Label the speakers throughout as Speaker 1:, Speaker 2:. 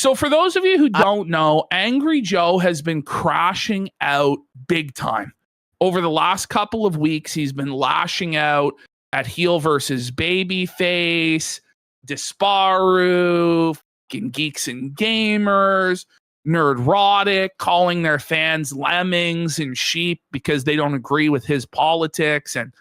Speaker 1: So for those of you who don't know, Angry Joe has been crashing out big time. Over the last couple of weeks, he's been lashing out at heel versus babyface, Disparu, fucking Geeks and Gamers, Nerdrotic, calling their fans lemmings and sheep because they don't agree with his politics. And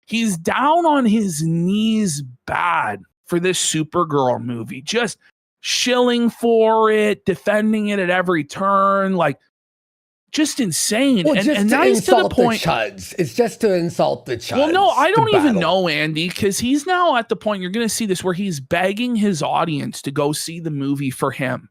Speaker 1: he's down on his knees bad for this Supergirl movie, just shilling for it, defending it at every turn, like just insane.
Speaker 2: Well,
Speaker 1: and that is to the point.
Speaker 2: Chuds. It's just to insult the Chuds.
Speaker 1: Well, no, I don't even know, Andy, because he's now at the point, you're going to see this, where he's begging his audience to go see the movie for him.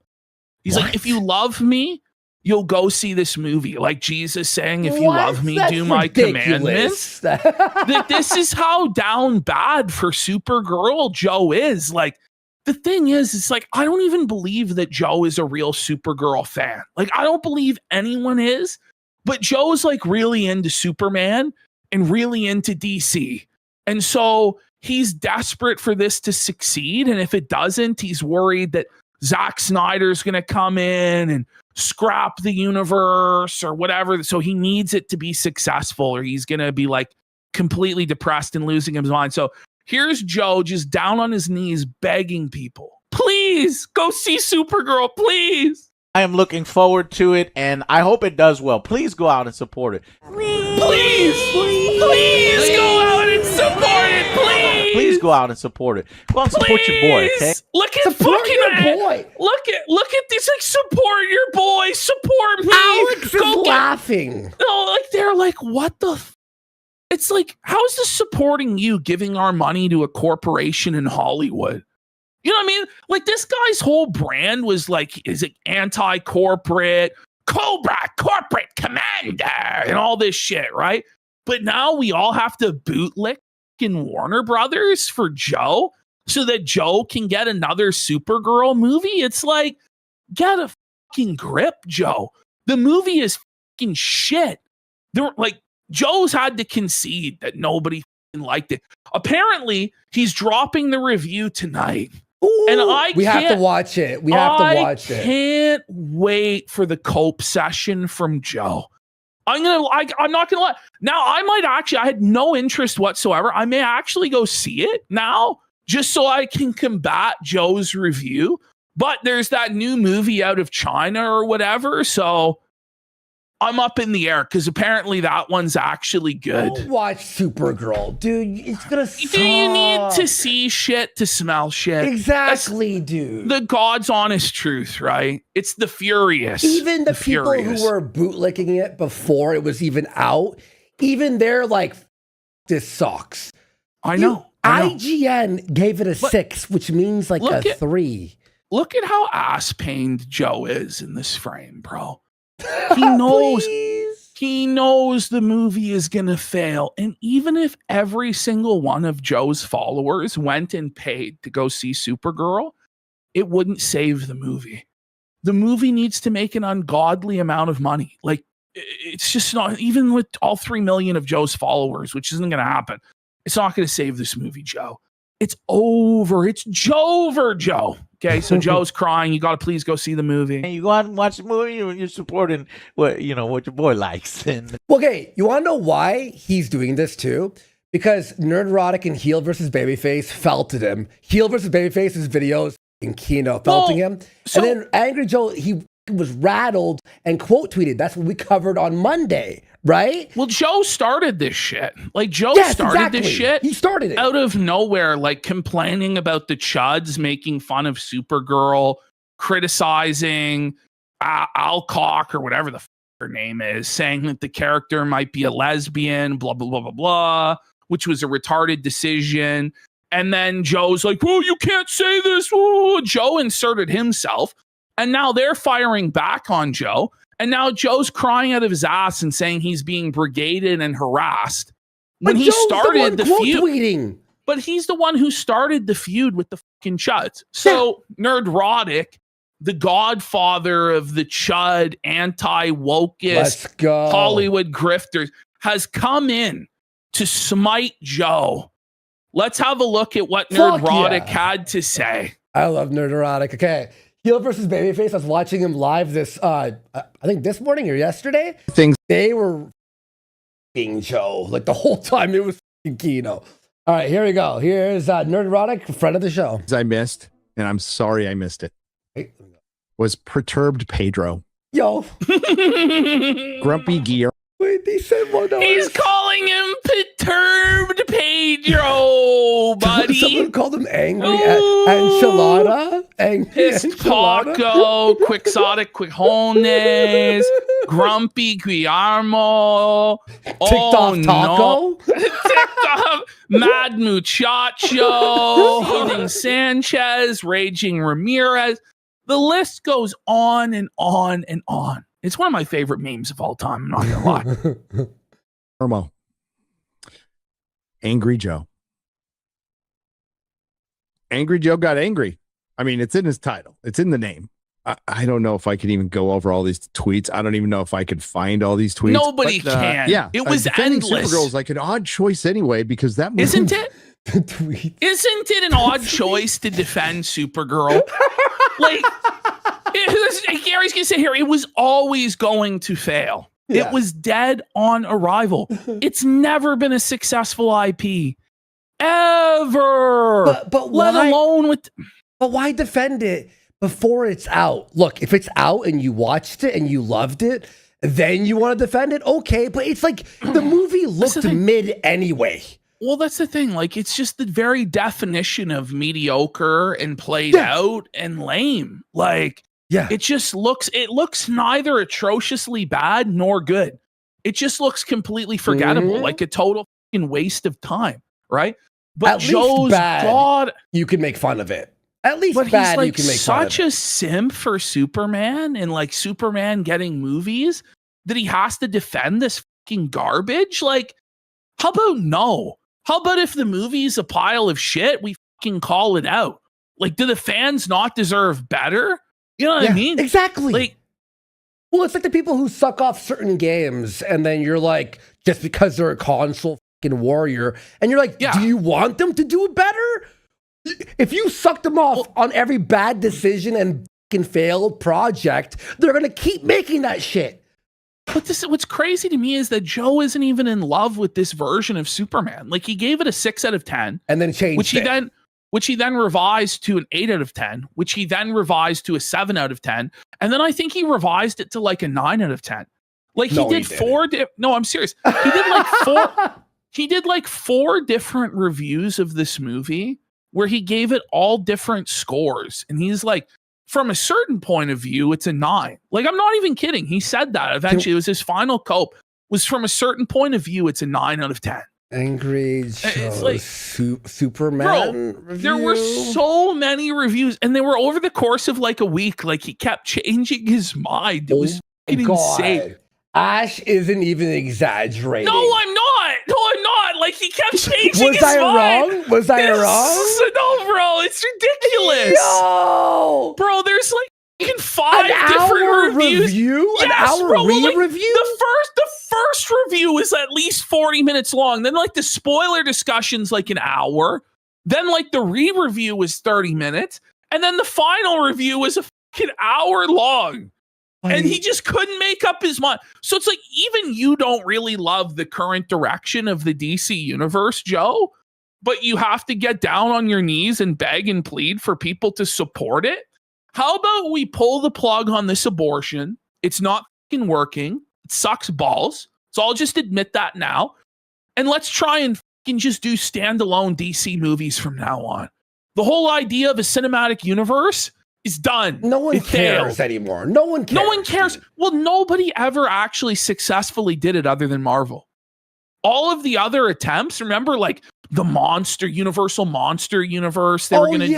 Speaker 1: He's like, if you love me, you'll go see this movie. Like Jesus saying, if you love me, do my commandments. This is how down bad for Supergirl Joe is. Like, the thing is, it's like, I don't even believe that Joe is a real Supergirl fan. Like, I don't believe anyone is, but Joe's like really into Superman and really into DC. And so he's desperate for this to succeed. And if it doesn't, he's worried that Zack Snyder's going to come in and scrap the universe or whatever. So he needs it to be successful, or he's going to be like completely depressed and losing his mind. So here's Joe just down on his knees begging people, please go see Supergirl, please.
Speaker 3: I am looking forward to it, and I hope it does well. Please go out and support it.
Speaker 1: Please go out and support it, please.
Speaker 3: Please go out and support it. Go out and support your boy, okay?
Speaker 1: Look at
Speaker 2: support your boy.
Speaker 1: Look at this, like, support your boy, support me.
Speaker 2: Alex is laughing.
Speaker 1: No, like, they're like, what the it's like, how is this supporting you, giving our money to a corporation in Hollywood? You know what I mean? Like, this guy's whole brand was like, is it anti-corporate, Cobra, corporate commander, and all this shit, right? But now we all have to bootlick in Warner Brothers for Joe so that Joe can get another Supergirl movie. It's like, get a fucking grip, Joe. The movie is fucking shit. They're like, Joe's had to concede that nobody liked it. Apparently, he's dropping the review tonight.
Speaker 2: Ooh,
Speaker 1: and
Speaker 2: we have to watch it.
Speaker 1: I can't wait for the cope session from Joe. I'm not gonna lie. Now, I had no interest whatsoever. I may actually go see it now just so I can combat Joe's review. But there's that new movie out of China or whatever, so I'm up in the air because apparently that one's actually good.
Speaker 2: Don't watch Supergirl, dude. It's gonna suck.
Speaker 1: Do you need to see shit to smell shit?
Speaker 2: Exactly, dude.
Speaker 1: The God's honest truth, right? It's the furious.
Speaker 2: Even the people who were bootlicking it before it was even out, even they're like, this sucks.
Speaker 1: I know.
Speaker 2: IGN gave it a 6, which means like a 3.
Speaker 1: Look at how ass-pained Joe is in this frame, bro. He knows the movie is going to fail. And even if every single one of Joe's followers went and paid to go see Supergirl, it wouldn't save the movie. The movie needs to make an ungodly amount of money. Like, it's just not, even with all 3 million of Joe's followers, which isn't going to happen. It's not going to save this movie, Joe. It's over. It's Joe-ver, Joe. Okay, so Joe's crying. You got to please go see the movie.
Speaker 3: And you go out and watch the movie, you're supporting what your boy likes.
Speaker 2: Okay, you want to know why he's doing this too? Because Nerdrotic and Heel versus Babyface felted him. Heel versus Babyface's videos in Kino felting him. And then Angry Joe, he was rattled and quote tweeted. That's what we covered on Monday, right?
Speaker 1: Well, Joe started this shit. Like, Joe started this shit.
Speaker 2: He started it
Speaker 1: out of nowhere, like complaining about the Chuds, making fun of Supergirl, criticizing Alcock or whatever the her name is, saying that the character might be a lesbian, blah, blah, blah, blah, blah, which was a retarded decision. And then Joe's like, oh, you can't say this. Ooh. Joe inserted himself. And now they're firing back on Joe. And now Joe's crying out of his ass and saying he's being brigaded and harassed. When he started the feud.
Speaker 2: Tweeting.
Speaker 1: But he's the one who started the feud with the fucking Chuds. So Nerdrotic, the godfather of the Chud, anti-wokest Hollywood grifters, has come in to smite Joe. Let's have a look at what Nerdrotic had to say.
Speaker 2: I love Nerdrotic. Okay. Heel versus Babyface. I was watching him live this, I think this morning or yesterday.
Speaker 4: Things
Speaker 2: They were f***ing Joe. Like the whole time it was f***ing Kino. All right, here we go. Here's Nerdrotic, friend of the show.
Speaker 4: I missed, and I'm sorry I missed it,
Speaker 2: Hey,
Speaker 4: was Perturbed Pedro.
Speaker 2: yo,
Speaker 4: Grumpy Gear.
Speaker 2: wait, they said one.
Speaker 1: He's calling him Perturbed Pedro, buddy.
Speaker 2: Someone called him Angry
Speaker 1: Ooh.
Speaker 2: Enchilada. Angry
Speaker 1: Pissed
Speaker 2: Enchilada.
Speaker 1: Paco, Quixotic Quijones, Grumpy Guillermo,
Speaker 2: TikTok Taco.
Speaker 1: TikTok, Mad Muchacho, Hating Sanchez, Raging Ramirez. The list goes on and on and on. It's one of my favorite memes of all time. I'm not gonna lie.
Speaker 4: Irmo. Angry Joe. Angry Joe got angry. I mean, it's in his title. It's in the name. I don't know if I can even go over all these tweets. I don't even know if I could find all these tweets.
Speaker 1: Nobody can.
Speaker 4: Yeah,
Speaker 1: It was
Speaker 4: defending
Speaker 1: endless.
Speaker 4: Supergirl is like an odd choice anyway, because that movie,
Speaker 1: Isn't it?
Speaker 2: The tweet.
Speaker 1: Isn't it an odd choice to defend Supergirl? Like, Gary's gonna say here, it was always going to fail.
Speaker 2: Yeah.
Speaker 1: It was dead on arrival. It's never been a successful IP ever.
Speaker 2: But
Speaker 1: let
Speaker 2: why?
Speaker 1: alone with.
Speaker 2: But why defend it before it's out? Look, if it's out and you watched it and you loved it, then you want to defend it. Okay, but it's like the movie looked mid anyway.
Speaker 1: Well, that's the thing. Like, it's just the very definition of mediocre and played out and lame. Like,
Speaker 2: Yeah.
Speaker 1: it just looks, it looks neither atrociously bad nor good. It just looks completely forgettable, like a total fucking waste of time, right? But
Speaker 2: At least
Speaker 1: Joe's
Speaker 2: bad.
Speaker 1: God,
Speaker 2: You can make fun of it. At least
Speaker 1: but
Speaker 2: bad
Speaker 1: he's like
Speaker 2: you can make fun of
Speaker 1: such
Speaker 2: it.
Speaker 1: a simp for Superman and like Superman getting movies that he has to defend this fucking garbage. Like, how about no? How about if the movie's a pile of shit, we fucking call it out? Like, do the fans not deserve better? You know what I mean?
Speaker 2: Exactly.
Speaker 1: Like,
Speaker 2: well, it's like the people who suck off certain games, and then you're like, just because they're a console fucking warrior, and you're like, do you want them to do it better? If you suck them off on every bad decision and fucking failed project, they're gonna keep making that shit.
Speaker 1: but what's crazy to me is that Joe isn't even in love with this version of Superman. Like, he gave it a 6 out of 10,
Speaker 2: And then changed
Speaker 1: which he then revised to an 8 out of 10, which he then revised to a 7 out of 10, and then I think he revised it to like a 9 out of 10. Like,
Speaker 2: No,
Speaker 1: he
Speaker 2: he
Speaker 1: did four. No, I'm serious. He did like four. He did like 4 different reviews of this movie where he gave it all different scores, and he's like, from a certain point of view, it's a 9. Like, I'm not even kidding. He said that eventually. It was his final cope. Was from a certain point of view, it's a 9 out of 10.
Speaker 2: Angry
Speaker 1: It's like,
Speaker 2: Superman
Speaker 1: bro,
Speaker 2: review.
Speaker 1: there were so many reviews, and they were over the course of like a week. Like, he kept changing his mind. It was fucking insane.
Speaker 2: Ash isn't even exaggerating.
Speaker 1: No, I'm not. No, I'm not. Like, he kept changing his mind.
Speaker 2: Wrong? Was I wrong?
Speaker 1: No, bro. It's ridiculous.
Speaker 2: Yo!
Speaker 1: Bro, there's like fucking 5
Speaker 2: An
Speaker 1: different
Speaker 2: hour
Speaker 1: reviews.
Speaker 2: review? An
Speaker 1: Yes,
Speaker 2: hour
Speaker 1: bro, like,
Speaker 2: re-review?
Speaker 1: The first review is at least 40 minutes long. Then like the spoiler discussion's like an hour. Then like the re-review was 30 minutes. And then the final review was a fucking hour long. And he just couldn't make up his mind. So it's like, even you don't really love the current direction of the DC universe, Joe, but you have to get down on your knees and beg and plead for people to support it. How about we pull the plug on this abortion? It's not fucking working. It sucks balls. So I'll just admit that now. And let's try and fucking just do standalone DC movies from now on. The whole idea of a cinematic universe is done.
Speaker 2: No one
Speaker 1: It
Speaker 2: cares
Speaker 1: failed.
Speaker 2: anymore. No one cares.
Speaker 1: No one cares. Well, nobody ever actually successfully did it other than Marvel. All of the other attempts, remember, like the Universal Monster Universe they were going to do,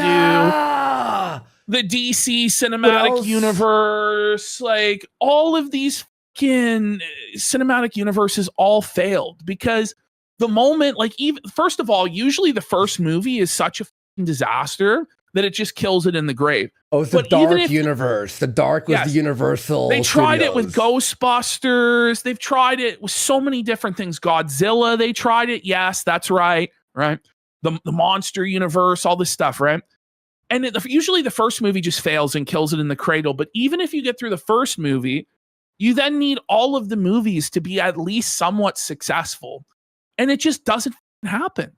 Speaker 1: the DC Cinematic Universe, like all of these fucking cinematic universes all failed because the moment, like, even first of all, usually the first movie is such a fucking disaster that it just kills it in the grave.
Speaker 2: Oh, it's the Dark universe. The Dark was the Universal.
Speaker 1: They tried
Speaker 2: Studios.
Speaker 1: it with Ghostbusters. They've tried it with so many different things. Godzilla, they tried it. Yes, that's right. Right. The monster universe, all this stuff, right? And usually the first movie just fails and kills it in the cradle. But even if you get through the first movie, you then need all of the movies to be at least somewhat successful. And it just doesn't happen.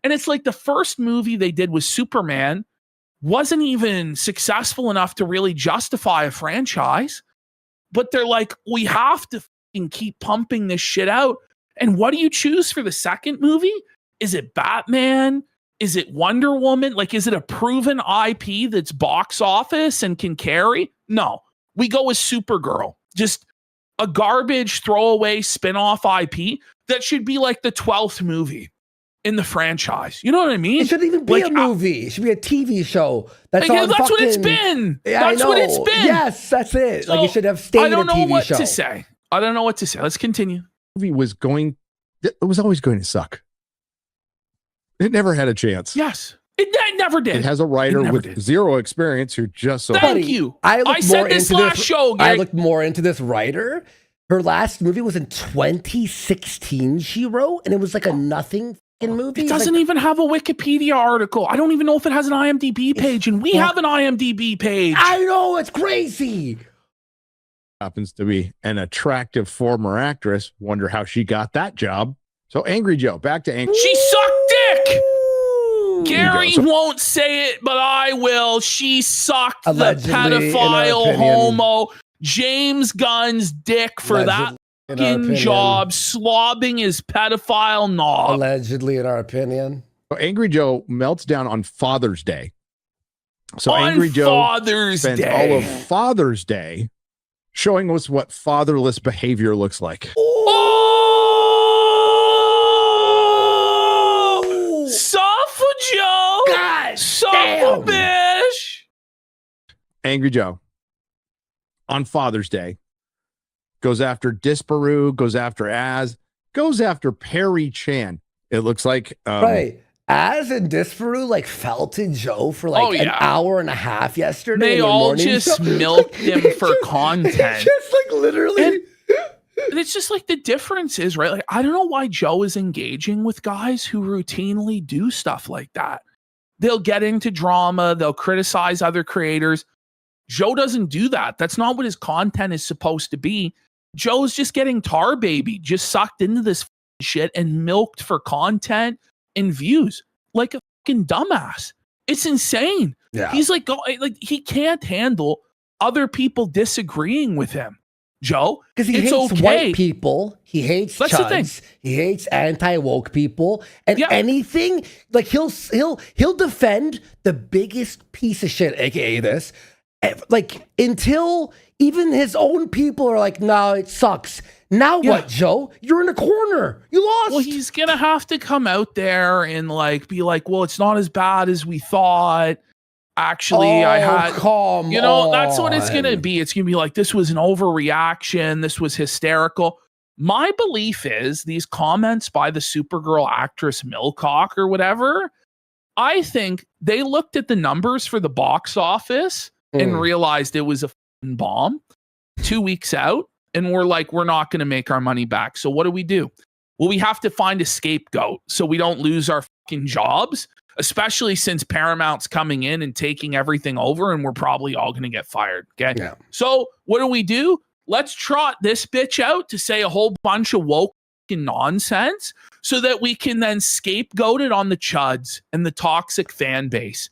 Speaker 1: And it's like the first movie they did with Superman wasn't even successful enough to really justify a franchise. But they're like, we have to keep pumping this shit out. And what do you choose for the second movie? Is it Batman? Is it Wonder Woman? Like, is it a proven IP that's box office and can carry? No, we go with Supergirl. Just a garbage throwaway spin-off IP that should be like the 12th movie in the franchise. You know what I mean?
Speaker 2: It shouldn't even be a movie. It should be a TV show. That's
Speaker 1: what it's been.
Speaker 2: That's
Speaker 1: what it's been.
Speaker 2: Yes, that's it.
Speaker 1: So,
Speaker 2: like, it should have stayed a TV show.
Speaker 1: I don't know what to say. I don't know what to say. Let's continue.
Speaker 4: Movie it was always going to suck. It never had a chance.
Speaker 1: Yes. It never did.
Speaker 4: It has a writer with zero experience who just so.
Speaker 1: Thank you. I said this last show, Gary.
Speaker 2: I looked more into this writer. Her last movie was in 2016, she wrote, and it was like a nothing movie.
Speaker 1: It doesn't even have a Wikipedia article. I don't even know if it has an IMDb page, and we have an IMDb page.
Speaker 2: I know, it's crazy.
Speaker 4: Happens to be an attractive former actress. Wonder how she got that job. So Angry Joe, back to Angry.
Speaker 1: She sucked dick. Gary won't say it, but I will. She sucked allegedly, the pedophile homo James Gunn's dick for that fucking job, slobbing his pedophile knob.
Speaker 2: Allegedly, in our opinion.
Speaker 4: So Angry Joe melts down on Father's Day. So
Speaker 1: on
Speaker 4: Angry Joe
Speaker 1: Father's
Speaker 4: spends
Speaker 1: Day.
Speaker 4: all of Father's Day showing us what fatherless behavior looks like.
Speaker 1: Suffer Joe.
Speaker 2: God
Speaker 1: Suffer bish.
Speaker 4: Angry Joe on Father's Day goes after Disparu, goes after Az, goes after Perry Chan. It looks like
Speaker 2: right. Az and Disparu like felted Joe for like an hour and a half yesterday.
Speaker 1: They all just milked him for content.
Speaker 2: Just like literally.
Speaker 1: And it's just like the difference is, right? Like, I don't know why Joe is engaging with guys who routinely do stuff like that. They'll get into drama. They'll criticize other creators. Joe doesn't do that. That's not what his content is supposed to be. Joe's just getting tar baby, just sucked into this shit and milked for content and views like a fucking dumbass. It's insane.
Speaker 2: Yeah.
Speaker 1: He's like he can't handle other people disagreeing with him. Joe,
Speaker 2: because he hates white people, he hates chuds, he hates anti-woke people, and anything like he'll defend the biggest piece of shit, aka this, like until even his own people are like, "No, it sucks." Now what, Joe? You're in a corner. You lost.
Speaker 1: Well, he's gonna have to come out there and like be like, "Well, it's not as bad as we thought." Actually, I had, that's what it's going to be. It's going to be like, this was an overreaction. This was hysterical. My belief is these comments by the Supergirl actress Milcock or whatever, I think they looked at the numbers for the box office and realized it was a bomb 2 weeks out. And we're like, we're not going to make our money back. So what do? Well, we have to find a scapegoat so we don't lose our fucking jobs. Especially since Paramount's coming in and taking everything over and we're probably all going to get fired. Okay.
Speaker 2: Yeah.
Speaker 1: So what do? Let's trot this bitch out to say a whole bunch of woke nonsense so that we can then scapegoat it on the chuds and the toxic fan base.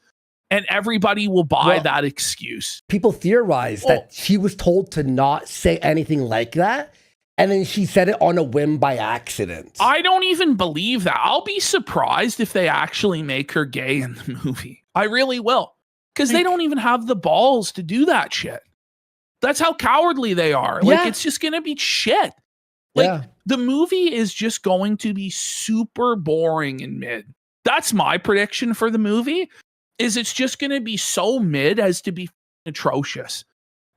Speaker 1: And everybody will buy that excuse.
Speaker 2: People theorize that she was told to not say anything like that. And then she said it on a whim by accident.
Speaker 1: I don't even believe that. I'll be surprised if they actually make her gay in the movie. I really will. Because they don't even have the balls to do that shit. That's how cowardly they are. Like, it's just going to be shit. Like, the movie is just going to be super boring and mid. That's my prediction for the movie, is it's just going to be so mid as to be atrocious.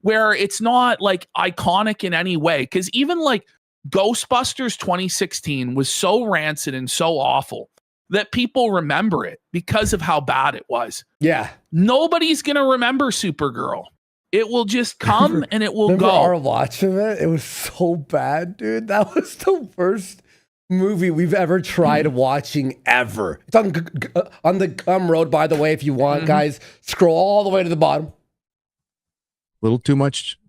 Speaker 1: Where it's not like iconic in any way. Because even like Ghostbusters 2016 was so rancid and so awful that people remember it because of how bad it was.
Speaker 2: Yeah.
Speaker 1: Nobody's going to remember Supergirl. It will just come and it will go.
Speaker 2: Our watch of it, it was so bad, dude. That was the worst movie we've ever tried watching ever. It's on the road, by the way. If you want, guys, scroll all the way to the bottom.
Speaker 4: Little too much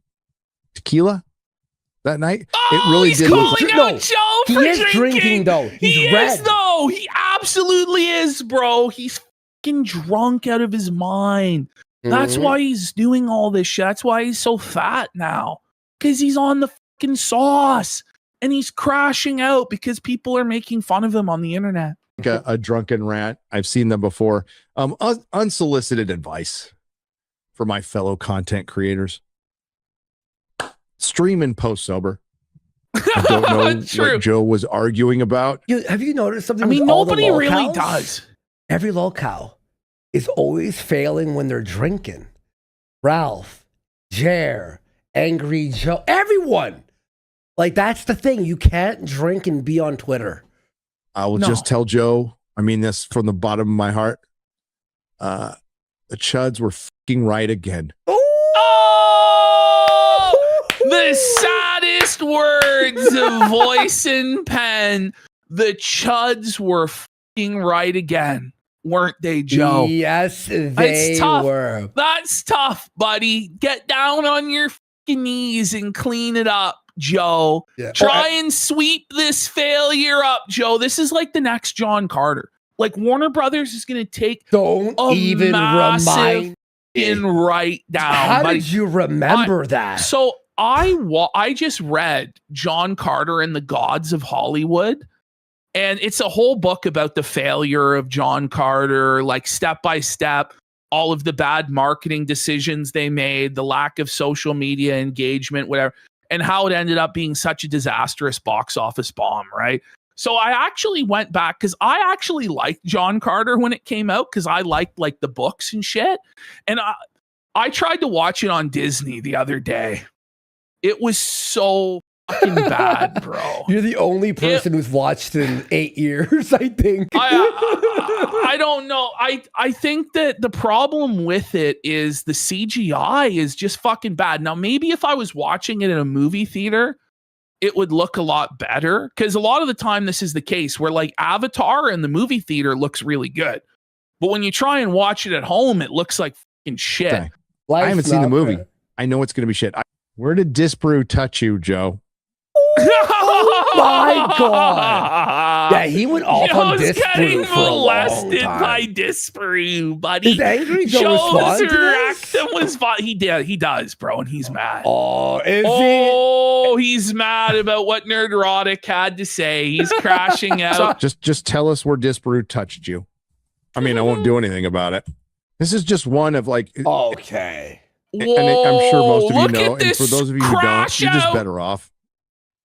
Speaker 4: tequila that night.
Speaker 1: Oh,
Speaker 4: it really
Speaker 1: he's
Speaker 4: did look
Speaker 1: calling
Speaker 4: like
Speaker 1: out Joe for
Speaker 2: He is drinking, though. He's red.
Speaker 1: is, though. He absolutely is, bro. He's fucking drunk out of his mind. That's why he's doing all this shit. That's why he's so fat now. Because he's on the fucking sauce. And he's crashing out because people are making fun of him on the internet.
Speaker 4: a drunken rant. I've seen them before. Unsolicited advice for my fellow content creators. Stream and post sober. I don't know what Joe was arguing about.
Speaker 2: Have you noticed something?
Speaker 1: I mean,
Speaker 2: with all the
Speaker 1: nobody really
Speaker 2: lolcows?
Speaker 1: does.
Speaker 2: Every lolcow is always failing when they're drinking. Ralph, Jer, Angry Joe, everyone. Like, that's the thing. You can't drink and be on Twitter.
Speaker 4: I will just tell Joe, I mean this from the bottom of my heart. The Chuds were fucking right again.
Speaker 1: Oh! The saddest words of voice and pen. The Chuds were fucking right again. Weren't they, Joe?
Speaker 2: Yes, they were.
Speaker 1: That's tough, buddy. Get down on your fucking knees and clean it up, Joe.
Speaker 2: Yeah.
Speaker 1: Try and sweep this failure up, Joe. This is like the next John Carter. Like, Warner Brothers is going to take
Speaker 2: Don't even remind
Speaker 1: in right down.
Speaker 2: How did you remember that?
Speaker 1: So I just read John Carter and the Gods of Hollywood. And it's a whole book about the failure of John Carter, like step by step, all of the bad marketing decisions they made, the lack of social media engagement, whatever, and how it ended up being such a disastrous box office bomb, right? So I actually went back because I actually liked John Carter when it came out because I liked like the books and shit. And I tried to watch it on Disney the other day. It was so fucking bad, bro.
Speaker 2: You're the only person who's watched in 8 years, I think.
Speaker 1: I don't know. I think that the problem with it is the CGI is just fucking bad. Now, maybe if I was watching it in a movie theater, it would look a lot better. Because a lot of the time this is the case where like Avatar in the movie theater looks really good. But when you try and watch it at home, it looks like fucking shit.
Speaker 4: Okay. I haven't seen the movie. I know it's going to be shit. Where did Disparu touch you, Joe?
Speaker 2: Oh my god! Yeah, he went off on Disparu for a long time.
Speaker 1: By Disparu, buddy.
Speaker 2: Is Angry Joe respond to this?
Speaker 1: He does, bro, and he's mad.
Speaker 2: Oh,
Speaker 1: He's mad about what Nerdrotic had to say. He's crashing out.
Speaker 4: Just tell us where Disparu touched you. I mean, I won't do anything about it. This is just one of like.
Speaker 2: Okay.
Speaker 1: Whoa,
Speaker 4: and I'm sure most of you know. And
Speaker 1: this
Speaker 4: for those of you who don't, you're just
Speaker 1: out.
Speaker 4: better off.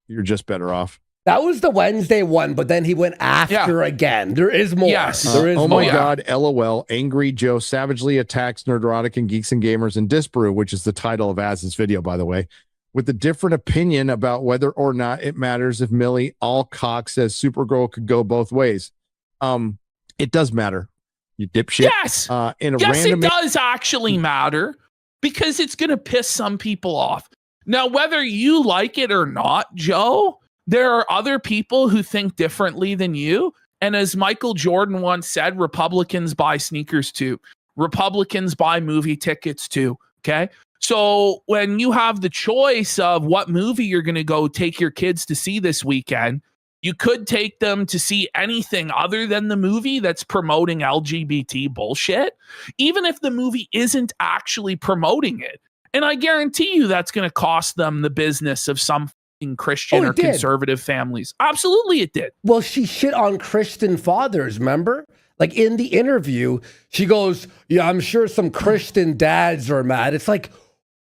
Speaker 4: You're just better off.
Speaker 2: That was the Wednesday one, but then he went after again. There is more.
Speaker 1: Yes.
Speaker 2: There is
Speaker 4: oh
Speaker 2: more.
Speaker 4: my God, LOL. Angry Joe savagely attacks Nerdrotic and Geeks and Gamers and Disparu, which is the title of Az's video, by the way, with a different opinion about whether or not it matters if Millie Alcock says Supergirl could go both ways. It does matter, you dipshit.
Speaker 1: Yes.
Speaker 4: Yes,
Speaker 1: it does actually matter because it's going to piss some people off. Now, whether you like it or not, Joe, there are other people who think differently than you. And as Michael Jordan once said, Republicans buy sneakers too. Republicans buy movie tickets too. Okay. So when you have the choice of what movie you're going to go take your kids to see this weekend, you could take them to see anything other than the movie that's promoting LGBT bullshit, even if the movie isn't actually promoting it. And I guarantee you that's going to cost them the business of some Christian or conservative families. Absolutely, it did.
Speaker 2: Well, she shit on Christian fathers, remember? Like in the interview, she goes, yeah, I'm sure some Christian dads are mad. It's like,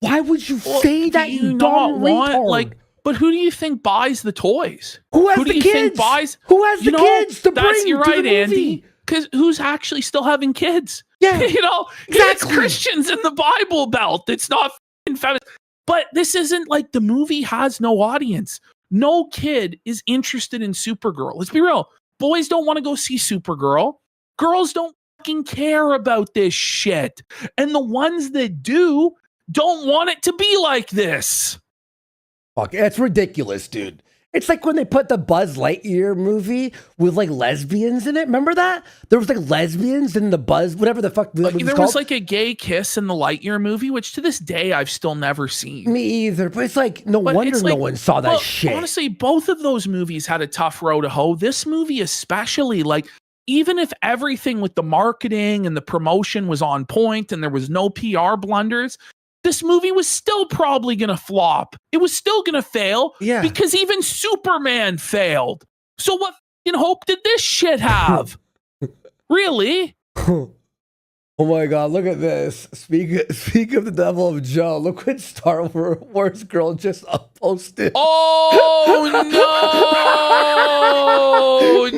Speaker 2: why would you say that, you dumb retard?
Speaker 1: Like, but who do you think buys the toys?
Speaker 2: Who has the kids? Who has the kids to bring to the movie?
Speaker 1: Andy. Because who's actually still having kids?
Speaker 2: Yeah,
Speaker 1: exactly. It's Christians in the Bible Belt. It's not feminist. But this isn't like the movie has no audience. No kid is interested in Supergirl. Let's be real. Boys don't want to go see Supergirl. Girls don't fucking care about this shit. And the ones that do don't want it to be like this.
Speaker 2: Fuck, it's ridiculous, dude. It's like when they put the Buzz Lightyear movie with like lesbians in it. Remember that? There was like lesbians in the Buzz, whatever the fuck.
Speaker 1: There was like a gay kiss in the Lightyear movie, which to this day I've still never seen.
Speaker 2: Me either. But it's like, no wonder no one saw that shit.
Speaker 1: Honestly, both of those movies had a tough road to hoe. This movie especially, like, even if everything with the marketing and the promotion was on point and there was no PR blunders, this movie was still probably going to flop. It was still going to fail because even Superman failed. So what fucking hope did this shit have? Really?
Speaker 2: Oh my God, look at this. Speak of the devil of Joe. Look what Star Wars girl just posted.
Speaker 1: Oh, no,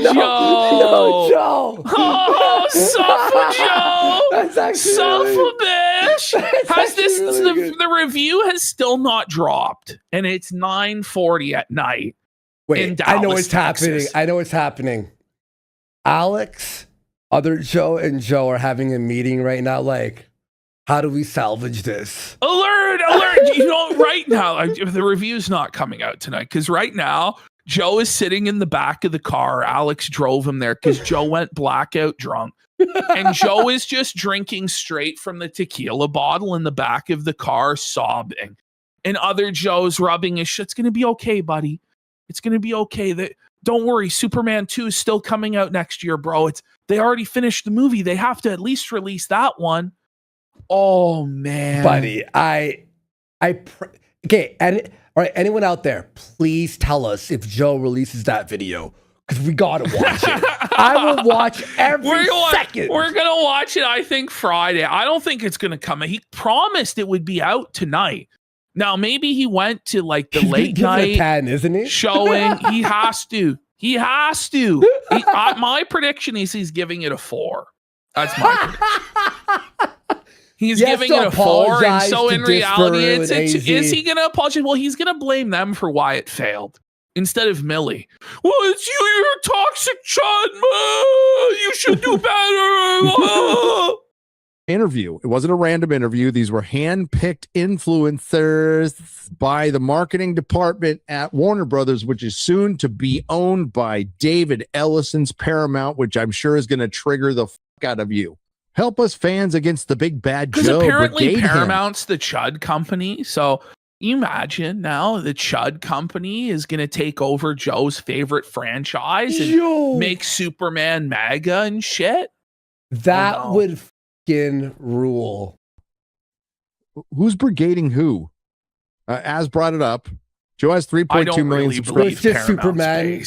Speaker 1: Joe.
Speaker 2: No, Joe.
Speaker 1: Oh, suffer, Joe.
Speaker 2: That's actually
Speaker 1: suffer, bitch. Has this,
Speaker 2: really
Speaker 1: the review has still not dropped, and it's 9:40 at night.
Speaker 2: Wait,
Speaker 1: in Dallas,
Speaker 2: I know what's happening.
Speaker 1: Texas.
Speaker 2: I know what's happening. Alex, other Joe, and Joe are having a meeting right now. Like, how do we salvage this?
Speaker 1: Alert! You know, right now, the review's not coming out tonight because right now, Joe is sitting in the back of the car. Alex drove him there because Joe went blackout drunk. And Joe is just drinking straight from the tequila bottle in the back of the car, sobbing. And other Joe's rubbing his shit. It's going to be okay, buddy. It's going to be okay. Don't worry. Superman 2 is still coming out next year, bro. They already finished the movie. They have to at least release that one. Oh, man.
Speaker 2: Buddy, okay. And all right, anyone out there, please tell us if Joe releases that video because we got to watch it. I will watch every second.
Speaker 1: We're going to watch it, I think, Friday. I don't think it's going to come. He promised it would be out tonight. Now, maybe he went to like the late night
Speaker 2: 10, isn't he?
Speaker 1: showing. He has to. My prediction is he's giving it a 4. That's my prediction. He's giving it a 4, and so in reality, is he going to apologize? Well, he's going to blame them for why it failed instead of Millie. Well, it's you, you're toxic, Chad. You should do better.
Speaker 4: Interview. It wasn't a random interview. These were hand-picked influencers by the marketing department at Warner Brothers, which is soon to be owned by David Ellison's Paramount, which I'm sure is going to trigger the fuck out of you. Help us fans against the big bad Joe.
Speaker 1: Because apparently
Speaker 4: Brigade
Speaker 1: Paramount's the Chud company. So you imagine now the Chud company is going to take over Joe's favorite franchise and make Superman MAGA and shit.
Speaker 2: That would fucking rule.
Speaker 4: Who's brigading who? As brought it up, Joe has 3.2 million subscribers.
Speaker 2: It's just Superman.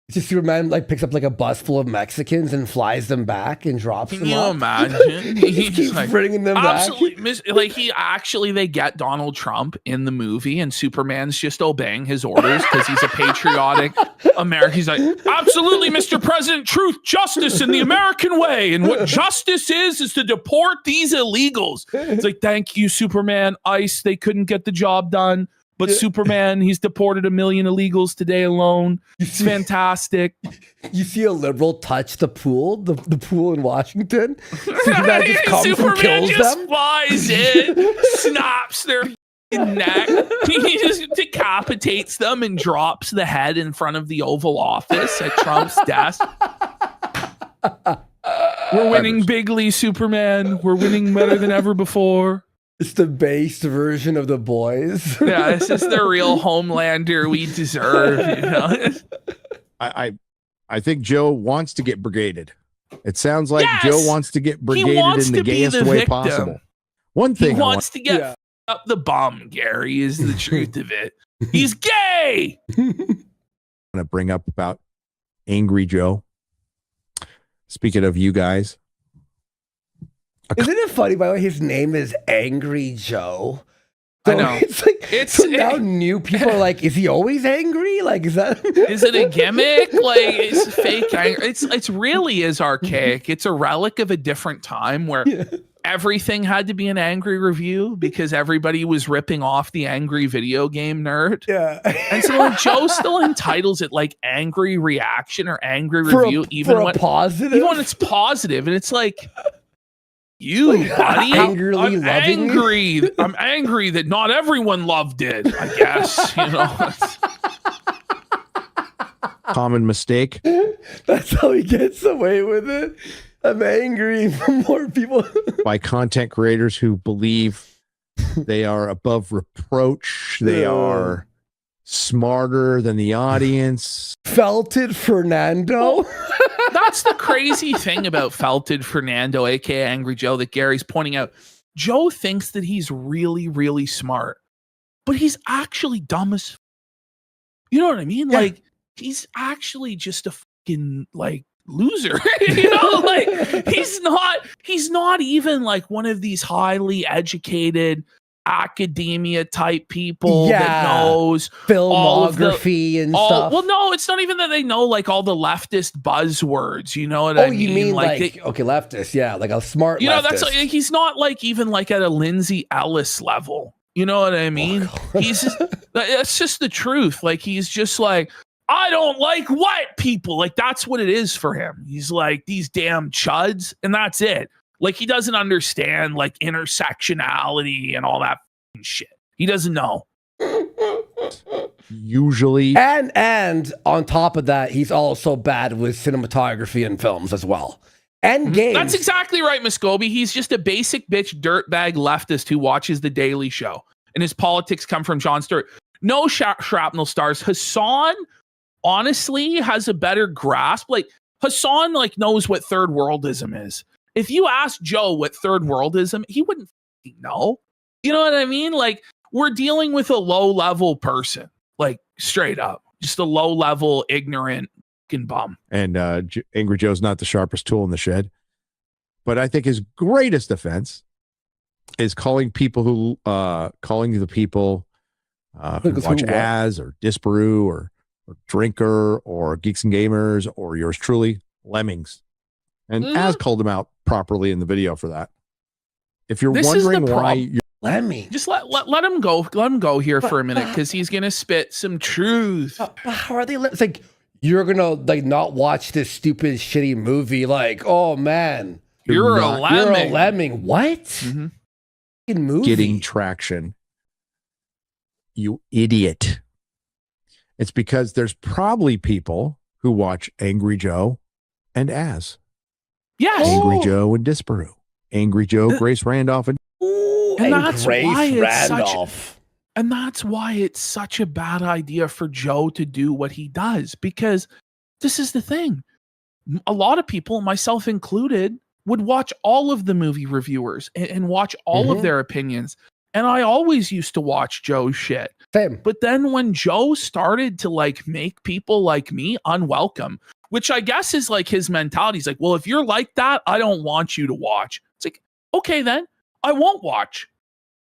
Speaker 2: It's just Superman like picks up like a bus full of Mexicans and flies them back and drops them off.
Speaker 1: Can you imagine?
Speaker 2: He keeps like, bringing them
Speaker 1: absolutely, back. They get Donald Trump in the movie and Superman's just obeying his orders because he's a patriotic American. He's like, absolutely, Mr. President, truth, justice in the American way. And what justice is to deport these illegals. It's like, thank you, Superman. ICE, they couldn't get the job done. But Superman, he's deported 1 million illegals today alone. It's fantastic.
Speaker 2: You see a liberal touch the pool, the pool in Washington. Superman just comes and kills them.
Speaker 1: Flies in, snaps their neck. He just decapitates them and drops the head in front of the Oval Office at Trump's desk. We're winning bigly, Superman. We're winning better than ever before.
Speaker 2: It's the based version of The Boys.
Speaker 1: Yeah, this is the real Homelander we deserve. You know?
Speaker 4: I think Joe wants to get brigaded. It sounds like Joe wants to get brigaded in the gayest way possible. One thing
Speaker 1: he wants to get up the bum, Gary, is the truth of it. He's gay.
Speaker 4: I'm going to bring up about Angry Joe. Speaking of you guys.
Speaker 2: Isn't it funny, by the way, his name is Angry Joe? So
Speaker 1: I know.
Speaker 2: It's like, now new people are like, is he always angry? Like, is
Speaker 1: it a gimmick? Like, it's fake anger. It's really is archaic. It's a relic of a different time where everything had to be an angry review because everybody was ripping off the angry video game nerd.
Speaker 2: Yeah.
Speaker 1: And so like Joe still entitles it like angry reaction or angry review, even when it's positive. And it's like, you, buddy.
Speaker 2: I'm
Speaker 1: angry that not everyone loved it, I guess. You know.
Speaker 4: common mistake.
Speaker 2: That's how he gets away with it. I'm angry for more people.
Speaker 4: By content creators who believe they are above reproach. They are smarter than the audience.
Speaker 2: Felted Fernando.
Speaker 1: That's the crazy thing about Felted Fernando, aka Angry Joe, that Gary's pointing out. Joe thinks that he's really, really smart, but he's actually dumb as. You know what I mean?
Speaker 2: Yeah.
Speaker 1: Like, he's actually just a fucking like loser. You know, like he's not even like one of these highly educated academia type people that knows
Speaker 2: filmography and stuff.
Speaker 1: Well, no, it's not even that they know like all the leftist buzzwords. You know what I mean?
Speaker 2: You mean like leftist? Yeah, like a smart.
Speaker 1: You know,
Speaker 2: leftist.
Speaker 1: that's like, he's not like even like at a Lindsay Ellis level. You know what I mean? He's just, that's just the truth. Like, he's just like, I don't like white people. Like, that's what it is for him. He's like, these damn chuds, and that's it. Like, he doesn't understand like intersectionality and all that shit. He doesn't know.
Speaker 4: Usually.
Speaker 2: And on top of that, he's also bad with cinematography and films as well. And games.
Speaker 1: That's exactly right, Muscovy. He's just a basic bitch dirtbag leftist who watches The Daily Show. And his politics come from Jon Stewart. No shrapnel stars. Hassan, honestly, has a better grasp. Like, Hassan, like, knows what third worldism is. If you ask Joe what third worldism, he wouldn't know. You know what I mean? Like, we're dealing with a low-level person. Like, straight up. Just a low-level, ignorant bum.
Speaker 4: And Angry Joe's not the sharpest tool in the shed. But I think his greatest offense is calling the people who watch Az or Disparu or Drinker or Geeks and Gamers or yours truly, lemmings. And Az called him out properly in the video for that. If you're wondering why you're
Speaker 2: Lemmy,
Speaker 1: just let him go. Let him go here for a minute, because he's gonna spit some truth.
Speaker 2: How are they? It's like, you're gonna like not watch this stupid shitty movie. Like, oh man,
Speaker 1: you're a lemming.
Speaker 2: You're a lemming. What? Mm-hmm. Movie.
Speaker 4: Getting traction. You idiot. It's because there's probably people who watch Angry Joe and Az.
Speaker 1: Yes.
Speaker 4: Angry Joe and Disparu. Angry Joe, Grace Randolph, and
Speaker 1: that's
Speaker 2: Grace
Speaker 1: why
Speaker 2: Randolph.
Speaker 1: And that's why it's such a bad idea for Joe to do what he does, because this is the thing. A lot of people, myself included, would watch all of the movie reviewers and watch all of their opinions. And I always used to watch Joe's shit.
Speaker 2: Same.
Speaker 1: But then when Joe started to like make people like me unwelcome, which I guess is like his mentality. He's like, well, if you're like that, I don't want you to watch. It's like, okay, then I won't watch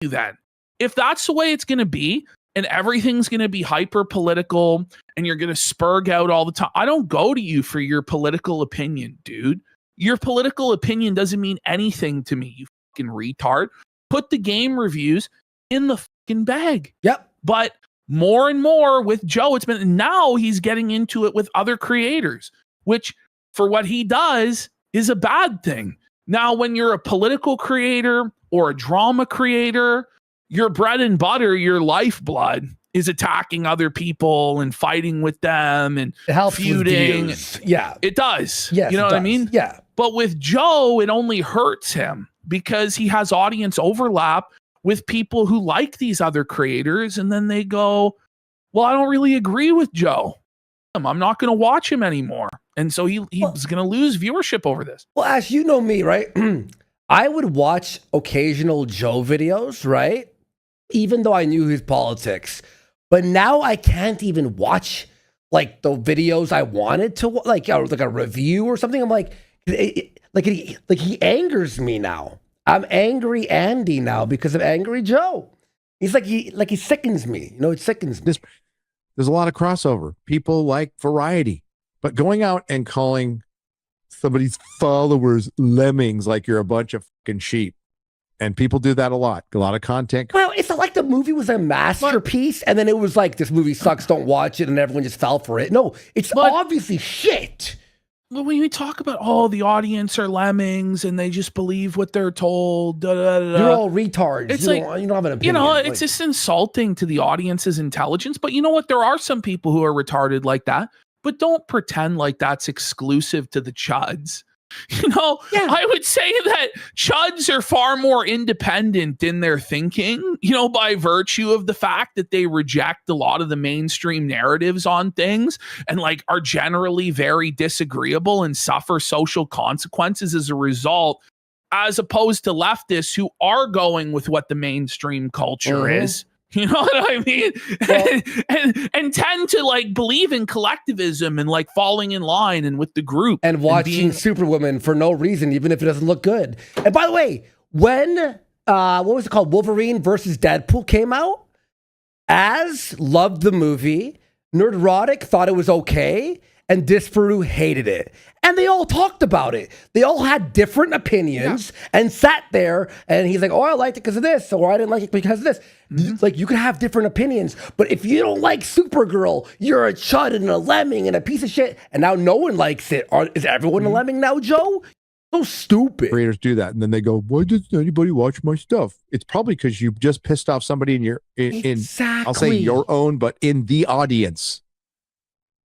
Speaker 1: you then. If that's the way it's going to be, and everything's going to be hyper political and you're going to spurg out all the time, I don't go to you for your political opinion, dude. Your political opinion doesn't mean anything to me, you fucking retard. Put the game reviews in the fucking bag.
Speaker 2: Yep.
Speaker 1: But more and more with Joe, it's been, now he's getting into it with other creators, which for what he does is a bad thing. Now, when you're a political creator or a drama creator, your bread and butter, your lifeblood is attacking other people and fighting with them and feuding.
Speaker 2: Yeah,
Speaker 1: it does.
Speaker 2: Yes,
Speaker 1: you know what I mean?
Speaker 2: Yeah.
Speaker 1: But with Joe, it only hurts him because he has audience overlap with people who like these other creators. And then they go, well, I don't really agree with Joe. I'm not going to watch him anymore. And so he's going to lose viewership over this.
Speaker 2: Well, Ash, you know me, right? I would watch occasional Joe videos, right? Even though I knew his politics. But now I can't even watch like the videos I wanted to, like a review or something. I'm like, he angers me now. I'm angry Andy now because of Angry Joe. He's like, he sickens me. You know, it sickens me.
Speaker 4: There's a lot of crossover. People like variety, but going out and calling somebody's followers lemmings like you're a bunch of fucking sheep. And people do that a lot of content.
Speaker 2: Well, it's not like the movie was a masterpiece and then it was like, this movie sucks, don't watch it, and everyone just fell for it. No, it's obviously shit.
Speaker 1: Well, when we talk about, the audience are lemmings and they just believe what they're told.
Speaker 2: You're all retards.
Speaker 1: It's
Speaker 2: you don't have an opinion.
Speaker 1: It's just insulting to the audience's intelligence. But you know what? There are some people who are retarded like that. but don't pretend like that's exclusive to the chuds. I would say that chuds are far more independent in their thinking, by virtue of the fact that they reject a lot of the mainstream narratives on things and like are generally very disagreeable and suffer social consequences as a result, as opposed to leftists who are going with what the mainstream culture is. You know what I mean? Well, and tend to like believe in collectivism and like falling in line and with the group
Speaker 2: and watching Superwoman for no reason, even if it doesn't look good. And by the way, when what was it called, Wolverine versus Deadpool came out, Az loved the movie, Nerdrotic thought it was okay, and Disparu hated it. And they all talked about it. They all had different opinions and sat there, and he's like, oh, I liked it because of this, or I didn't like it because of this. Like, you can have different opinions, but if you don't like Supergirl, you're a chud and a lemming and a piece of shit, and now no one likes it. Is everyone a lemming now, Joe? So stupid.
Speaker 4: Creators do that, and then they go, why does anybody watch my stuff? It's probably because you just pissed off somebody in your, I'll say your own, but in the audience.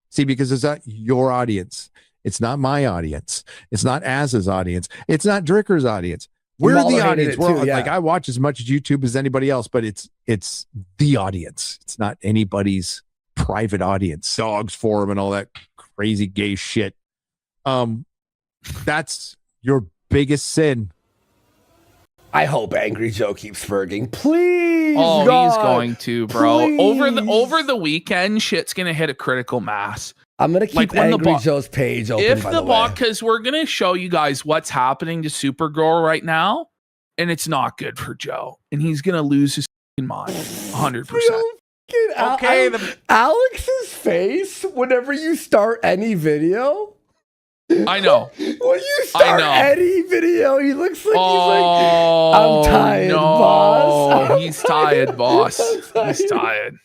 Speaker 4: See, because it's not your audience. It's not my audience. It's not Az's audience. It's not Dricker's audience. We're the audience. Like, I watch as much YouTube as anybody else, but it's the audience. It's not anybody's private audience. Dogs forum and all that crazy gay shit. That's your biggest sin.
Speaker 2: I hope Angry Joe keeps Ferging. Please.
Speaker 1: Oh,
Speaker 2: God,
Speaker 1: he's going to, bro.
Speaker 2: please.
Speaker 1: Over the weekend, shit's gonna hit a critical mass.
Speaker 2: I'm gonna keep Angry Joe's page open.
Speaker 1: If the box, because we're gonna show you guys what's happening to Supergirl right now, and it's not good for Joe, and he's gonna lose his mind, 100%.
Speaker 3: Okay,
Speaker 2: Alex's face whenever you start any video.
Speaker 1: I know.
Speaker 2: When you start any video, he looks like he's like, I'm tired, boss.
Speaker 1: He's tired, boss. He's tired.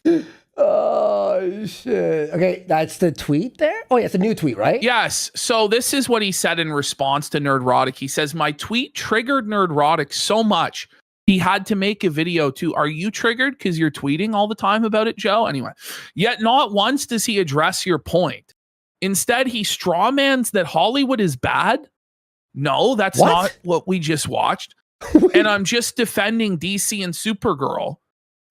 Speaker 2: Oh, shit. Okay, that's the tweet there? Oh, yeah, it's a new tweet, right?
Speaker 1: Yes. So this is what he said in response to Nerdrotic. He says, my tweet triggered Nerdrotic so much, he had to make a video too. Are you triggered because you're tweeting all the time about it, Joe? Anyway, yet not once does he address your point. Instead, he strawmans that Hollywood is bad. No, that's not what we just watched. And I'm just defending DC and Supergirl.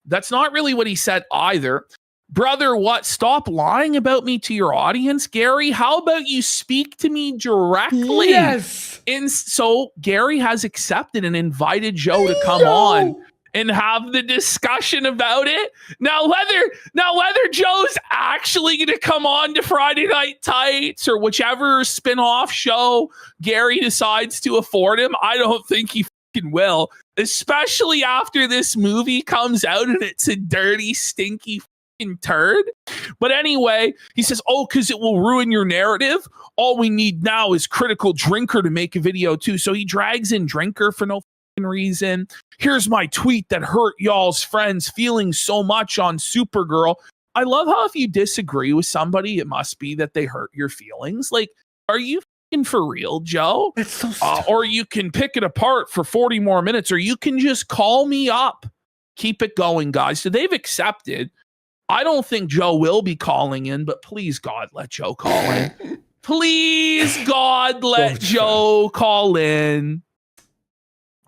Speaker 1: That's not really what he said either. Brother, what? Stop lying about me to your audience, Gary. How about you speak to me directly?
Speaker 2: Yes.
Speaker 1: And so Gary has accepted and invited Joe to come on and have the discussion about it. Now whether Joe's actually going to come on to Friday Night Tights or whichever spin-off show Gary decides to afford him, I don't think he fucking will, especially after this movie comes out and it's a dirty, stinky fucking turd. But anyway, he says, because it will ruin your narrative. All we need now is Critical Drinker to make a video too. So he drags in Drinker for no reason. Here's my tweet that hurt y'all's friends' feelings so much on Supergirl. I love how if you disagree with somebody, it must be that they hurt your feelings. Like, are you fucking for real, Joe?
Speaker 2: It's so stupid.
Speaker 1: Or you can pick it apart for 40 more minutes, or you can just call me up. Keep it going, guys. So they've accepted. I don't think Joe will be calling in, but please, God, let Joe call in. Please, God, let Joe call in.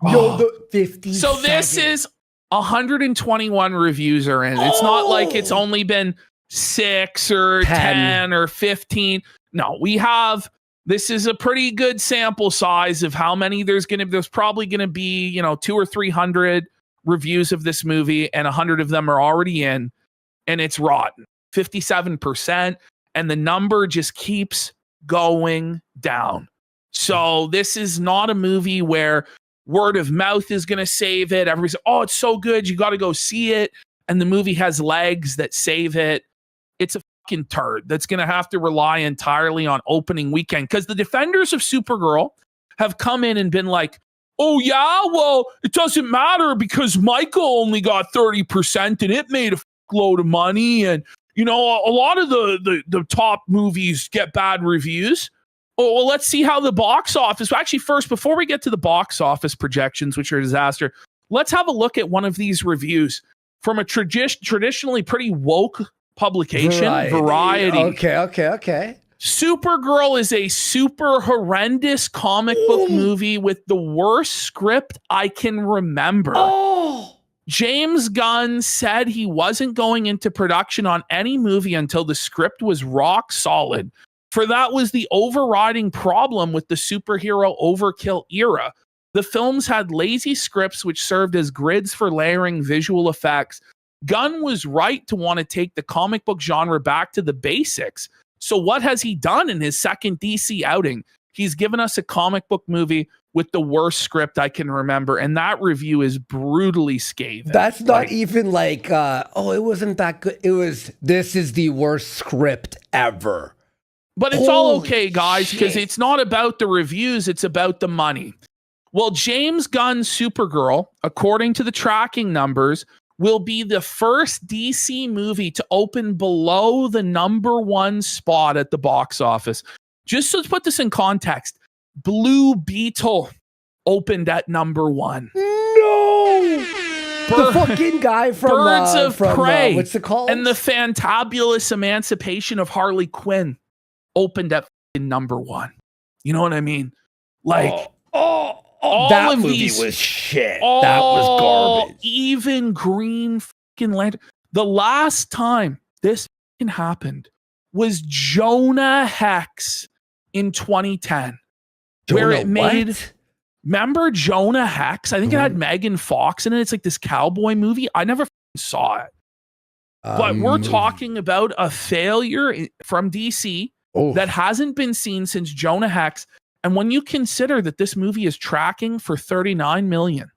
Speaker 2: Yo, the 50.
Speaker 1: So this is 121 reviews are in. It's not like it's only been 6 or 10 or 15. No, this is a pretty good sample size of how many there's probably going to be, 200 or 300 reviews of this movie, and 100 of them are already in, and it's rotten. 57%, and the number just keeps going down. So this is not a movie where word of mouth is going to save it. Everybody's like, it's so good, you got to go see it. And the movie has legs that save it. It's a fucking turd that's going to have to rely entirely on opening weekend, because the defenders of Supergirl have come in and been like, oh yeah, well, it doesn't matter because Michael only got 30% and it made a load of money. And, a lot of the top movies get bad reviews. Oh, well, let's see how the box office. Actually, first, before we get to the box office projections, which are a disaster, let's have a look at one of these reviews from a traditionally pretty woke publication, Variety.
Speaker 2: Okay.
Speaker 1: Supergirl is a super horrendous comic book movie with the worst script I can remember. James Gunn said he wasn't going into production on any movie until the script was rock solid. For that was the overriding problem with the superhero overkill era. The films had lazy scripts which served as grids for layering visual effects. Gunn was right to want to take the comic book genre back to the basics. So what has he done in his second DC outing? He's given us a comic book movie with the worst script I can remember, and that review is brutally scathing.
Speaker 2: That's not even like, it wasn't that good. It was, this is the worst script ever.
Speaker 1: But it's all okay, guys, because it's not about the reviews, it's about the money. Well, James Gunn's Supergirl, according to the tracking numbers, will be the first DC movie to open below the #1 spot at the box office. Just to put this in context, Blue Beetle opened at #1.
Speaker 2: No! The fucking guy from
Speaker 1: Birds of Prey.
Speaker 2: What's it called?
Speaker 1: And the Fantabulous Emancipation of Harley Quinn opened at #1. You know what I mean? Like,
Speaker 2: that movie was shit. That was garbage.
Speaker 1: Even Green fucking Lantern. The last time this fucking happened was Jonah Hex in 2010. Where it made...
Speaker 2: What?
Speaker 1: Remember Jonah Hex? I think it had Megan Fox in it. It's like this cowboy movie. I never saw it. But we're talking about a failure from DC that hasn't been seen since Jonah Hex. And when you consider that this movie is tracking for 39 million,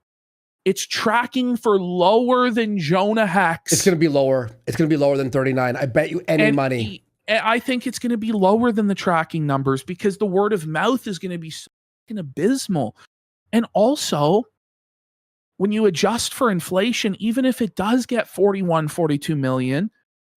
Speaker 1: it's tracking for lower than Jonah Hex.
Speaker 2: It's going to be lower. It's going to be lower than 39. I bet you any money.
Speaker 1: I think it's going to be lower than the tracking numbers because the word of mouth is going to be so fucking abysmal. And also, when you adjust for inflation, even if it does get 41, 42 million,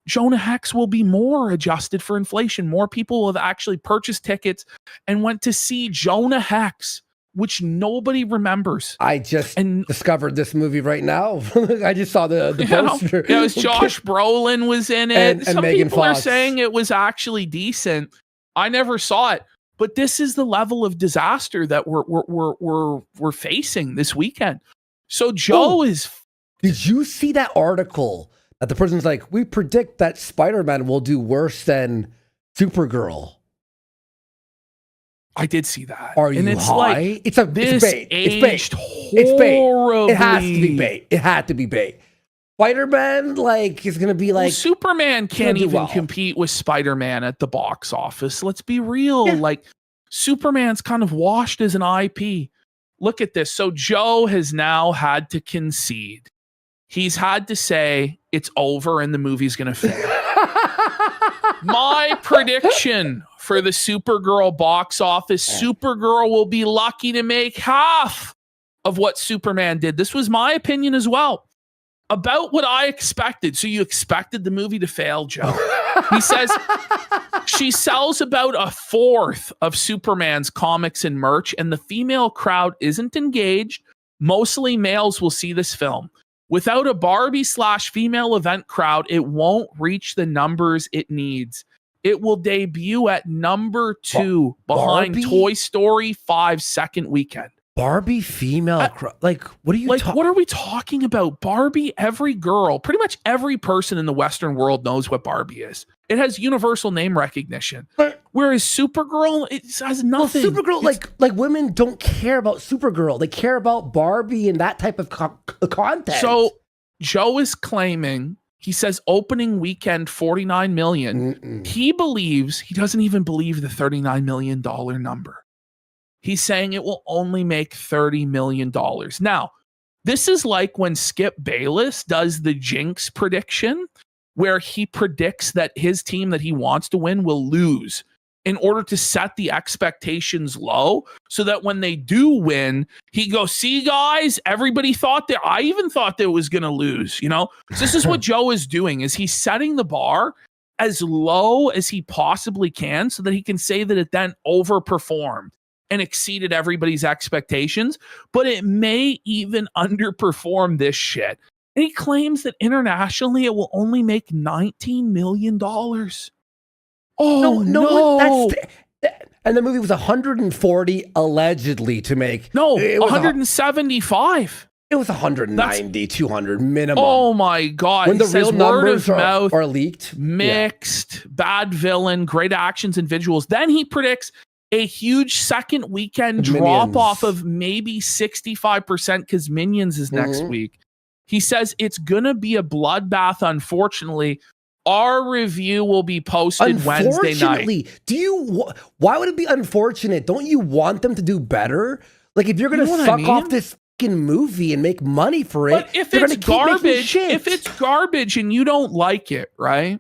Speaker 1: Jonah Hex will be more adjusted for inflation. More people will have actually purchased tickets and went to see Jonah Hex, which nobody remembers.
Speaker 2: I just discovered this movie right now. I just saw the poster.
Speaker 1: Yeah, it was Josh Brolin was in it.
Speaker 2: And
Speaker 1: Some
Speaker 2: Megan
Speaker 1: people are
Speaker 2: Fox.
Speaker 1: saying it was actually decent. I never saw it. But this is the level of disaster that we're facing this weekend. So Joe is...
Speaker 2: Did you see that article that the person's like, we predict that Spider-Man will do worse than Supergirl?
Speaker 1: I did see that.
Speaker 2: Are you
Speaker 1: and it's
Speaker 2: high?
Speaker 1: Like,
Speaker 2: it's bait.
Speaker 1: It's
Speaker 2: bait. It has to be
Speaker 1: horribly.
Speaker 2: bait. It had to be bait. Spider-Man, like, is going to be like...
Speaker 1: Well, Superman can't even
Speaker 2: well.
Speaker 1: compete with Spider-Man at the box office. Let's be real. Like, Superman's kind of washed as an IP. Look at this. So Joe has now had to concede. He's had to say it's over and the movie's going to fail. My prediction for the Supergirl box office, Supergirl will be lucky to make half of what Superman did. This was my opinion as well. About what I expected. So you expected the movie to fail, Joe. He says she sells about 1/4 of Superman's comics and merch, and the female crowd isn't engaged. Mostly males will see this film. Without a Barbie/female event crowd, it won't reach the numbers it needs. It will debut at #2 behind
Speaker 2: Barbie?
Speaker 1: Toy Story 5 second weekend.
Speaker 2: Barbie female, like, what are you
Speaker 1: what are we talking about? Barbie, every girl, pretty much every person in the Western world knows what Barbie is. It has universal name recognition. Whereas Supergirl, it has nothing.
Speaker 2: Well, Supergirl, like women don't care about Supergirl. They care about Barbie and that type of content.
Speaker 1: So Joe is claiming, he says opening weekend 49 million. He doesn't even believe the $39 million number. He's saying it will only make $30 million. Now, this is like when Skip Bayless does the Jinx prediction, where he predicts that his team that he wants to win will lose in order to set the expectations low so that when they do win, he goes, see, guys, everybody thought that. I even thought that it was going to lose, you know? So this is what Joe is doing, is he's setting the bar as low as he possibly can so that he can say that it then overperformed and exceeded everybody's expectations, but it may even underperform this shit. And he claims that internationally it will only make $19 million. Oh, no.
Speaker 2: And the movie was 140 allegedly to make.
Speaker 1: No,
Speaker 2: it was
Speaker 1: 175.
Speaker 2: It was 190, 200 minimum.
Speaker 1: Oh my God.
Speaker 2: When the real numbers are leaked.
Speaker 1: Mixed, bad villain, great actions and visuals. Then he predicts a huge second weekend drop off of maybe 65% because Minions is next week. He says it's going to be a bloodbath, unfortunately. Our review will be posted Wednesday night.
Speaker 2: Why would it be unfortunate? Don't you want them to do better? Like, if you're going to suck off this fucking movie and make money for it,
Speaker 1: but if it's garbage and you don't like it, right?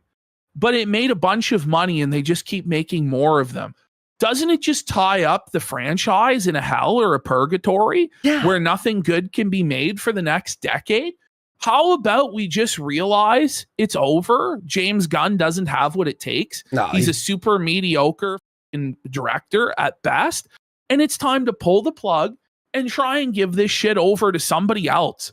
Speaker 1: But it made a bunch of money and they just keep making more of them. Doesn't it just tie up the franchise in a hell or a purgatory where nothing good can be made for the next decade? How about we just realize it's over? James Gunn doesn't have what it takes. No, he's a super mediocre director at best. And it's time to pull the plug and try and give this shit over to somebody else.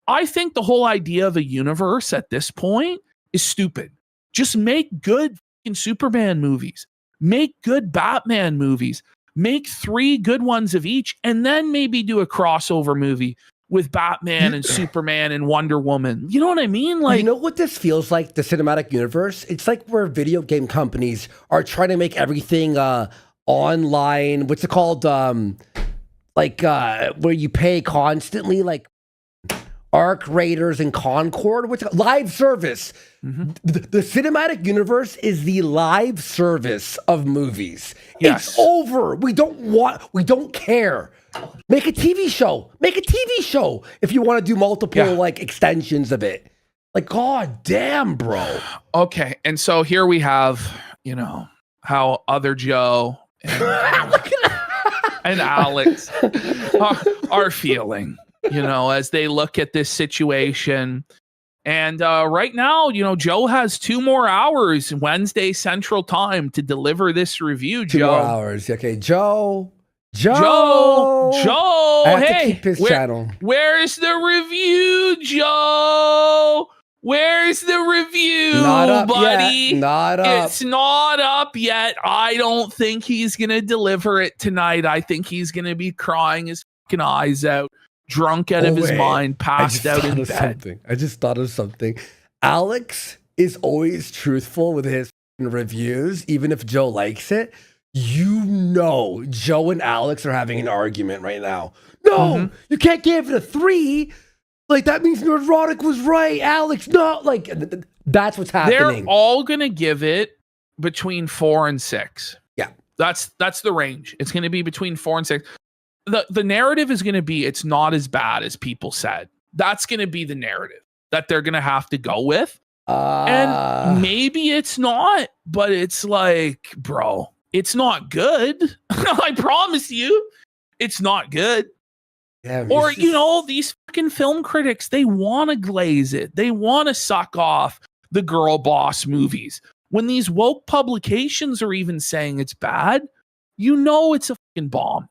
Speaker 1: I think the whole idea of a universe at this point is stupid. Just make good Superman movies. Make good Batman movies. Make 3 good ones of each, and then maybe do a crossover movie with Batman and Superman and Wonder Woman. You know what I mean? Like,
Speaker 2: you know what this feels like, the cinematic universe? It's like where video game companies are trying to make everything online. What's it called? Where you pay constantly, like Arc Raiders and Concord. What's it, live service? The cinematic universe is the live service of movies. Yes. It's over. We don't care. Make a TV show. Make a TV show if you want to do multiple like extensions of it. Like, god damn, bro.
Speaker 1: Okay, and so here we have, how other Joe and Alex are feeling, as they look at this situation. And right now, Joe has 2 more hours Wednesday Central Time to deliver this review.
Speaker 2: 2 more hours. Okay, Joe.
Speaker 1: I have to keep his channel. Where's the review, Joe? Where's the review,
Speaker 2: not up
Speaker 1: buddy?
Speaker 2: Yet. Not up.
Speaker 1: It's not up yet. I don't think he's going to deliver it tonight. I think he's going to be crying his fucking eyes out, drunk out of his mind, passed out in bed.
Speaker 2: I just thought of something. Alex is always truthful with his reviews, even if Joe likes it. Joe and Alex are having an argument right now. No, you can't give it a 3. Like, that means Nerdrotic was right. Alex, no. Like, that's what's happening.
Speaker 1: They're all going to give it between 4 and 6.
Speaker 2: Yeah.
Speaker 1: That's the range. It's going to be between 4 and 6. The narrative is going to be it's not as bad as people said. That's going to be the narrative that they're going to have to go with. And maybe it's not, but it's like, bro, it's not good. I promise you, it's not good.
Speaker 2: Yeah,
Speaker 1: or, these fucking film critics, they want to glaze it. They want to suck off the girl boss movies. When these woke publications are even saying it's bad, it's a fucking bomb.